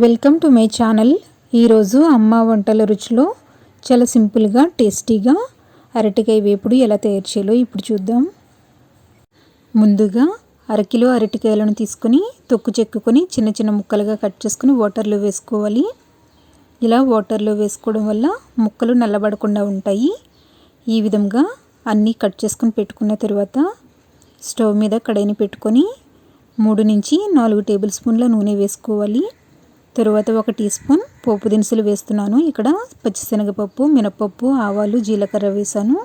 Welcome to my channel. ఈరోజు అమ్మ వంటల రుచిలో చాలా సింపుల్గా టేస్టీగా అరటికాయ వేపుడు ఎలా తయారు చేయాలో ఇప్పుడు చూద్దాం. ముందుగా అరకిలో అరటికాయలను తీసుకొని తొక్కు చెక్కుకొని చిన్న చిన్న ముక్కలుగా కట్ చేసుకుని వాటర్లో వేసుకోవాలి. ఇలా వాటర్లో వేసుకోవడం వల్ల ముక్కలు నల్లబడకుండా ఉంటాయి. ఈ విధంగా అన్నీ కట్ చేసుకుని పెట్టుకున్న తర్వాత స్టవ్ మీద కడాయిని పెట్టుకొని 3 నుంచి 4 టేబుల్ స్పూన్ల నూనె వేసుకోవాలి. తరువాత 1 టీ స్పూన్ పోపు దినుసులు వేస్తున్నాను. ఇక్కడ పచ్చిశనగపప్పు, మినపప్పు, ఆవాలు, జీలకర్ర వేసాను.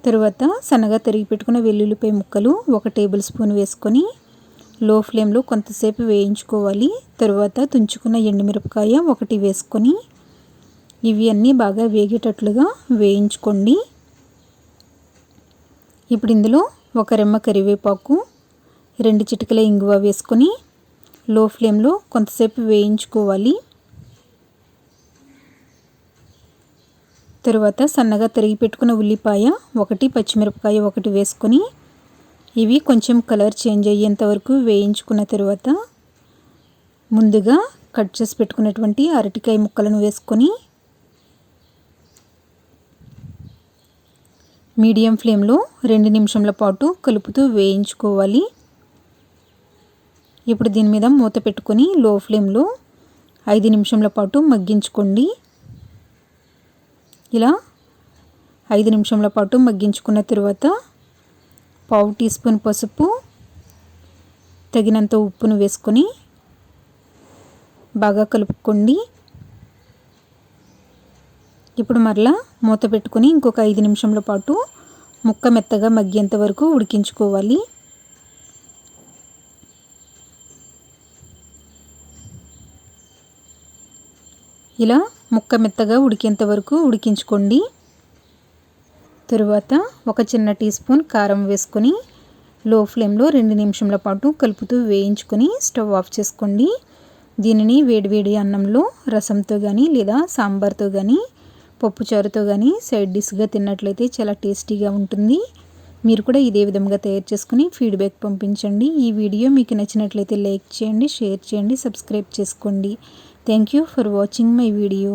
తరువాత సన్నగా తరిగి పెట్టుకున్న వెల్లుల్లిపాయ ముక్కలు 1 టేబుల్ స్పూన్ వేసుకొని లో ఫ్లేమ్లో కొంతసేపు వేయించుకోవాలి. తరువాత తుంచుకున్న ఎండుమిరపకాయ 1 వేసుకొని ఇవి అన్నీ బాగా వేగేటట్లుగా వేయించుకోండి. ఇప్పుడు ఇందులో 1 రెమ్మ కరివేపాకు, 2 చిటికల ఇంగువ వేసుకొని లో ఫ్లేమ్లో కొంతసేపు వేయించుకోవాలి. తరువాత సన్నగా తరిగి పెట్టుకున్న ఉల్లిపాయ 1, పచ్చిమిరపకాయ 1 వేసుకొని ఇవి కొంచెం కలర్ చేంజ్ అయ్యేంత వరకు వేయించుకున్న తర్వాత ముందుగా కట్ చేసి పెట్టుకున్నటువంటి అరటికాయ ముక్కలను వేసుకొని మీడియం ఫ్లేమ్లో 2 నిమిషాల పాటు కలుపుతూ వేయించుకోవాలి. ఇప్పుడు దీని మీద మూత పెట్టుకొని లో ఫ్లేమ్లో 5 నిమిషాల పాటు మగ్గించుకోండి. ఇలా 5 నిమిషాల పాటు మగ్గించుకున్న తర్వాత 1/2 టీ స్పూన్ పసుపు, తగినంత ఉప్పును వేసుకొని బాగా కలుపుకోండి. ఇప్పుడు మరలా మూత పెట్టుకొని ఇంకొక 5 నిమిషాల పాటు ముక్క మెత్తగా మగ్గేంత వరకు ఉడికించుకోవాలి. ఇలా ముక్క మెత్తగా ఉడికేంత వరకు ఉడికించుకోండి. తరువాత 1 చిన్న టీ స్పూన్ కారం వేసుకొని లో ఫ్లేమ్లో 2 నిమిషాల పాటు కలుపుతూ వేయించుకొని స్టవ్ ఆఫ్ చేసుకోండి. దీనిని వేడివేడి అన్నంలో రసంతో కానీ లేదా సాంబార్తో కానీ పప్పుచారుతో కానీ సైడ్ డిష్గా తిన్నట్లయితే చాలా టేస్టీగా ఉంటుంది. మీరు కూడా ఇదే విధంగా తయారు చేసుకుని ఫీడ్బ్యాక్ పంపించండి. ఈ వీడియో మీకు నచ్చినట్లయితే లైక్ చేయండి, షేర్ చేయండి, సబ్స్క్రైబ్ చేసుకోండి. Thank you for watching my video.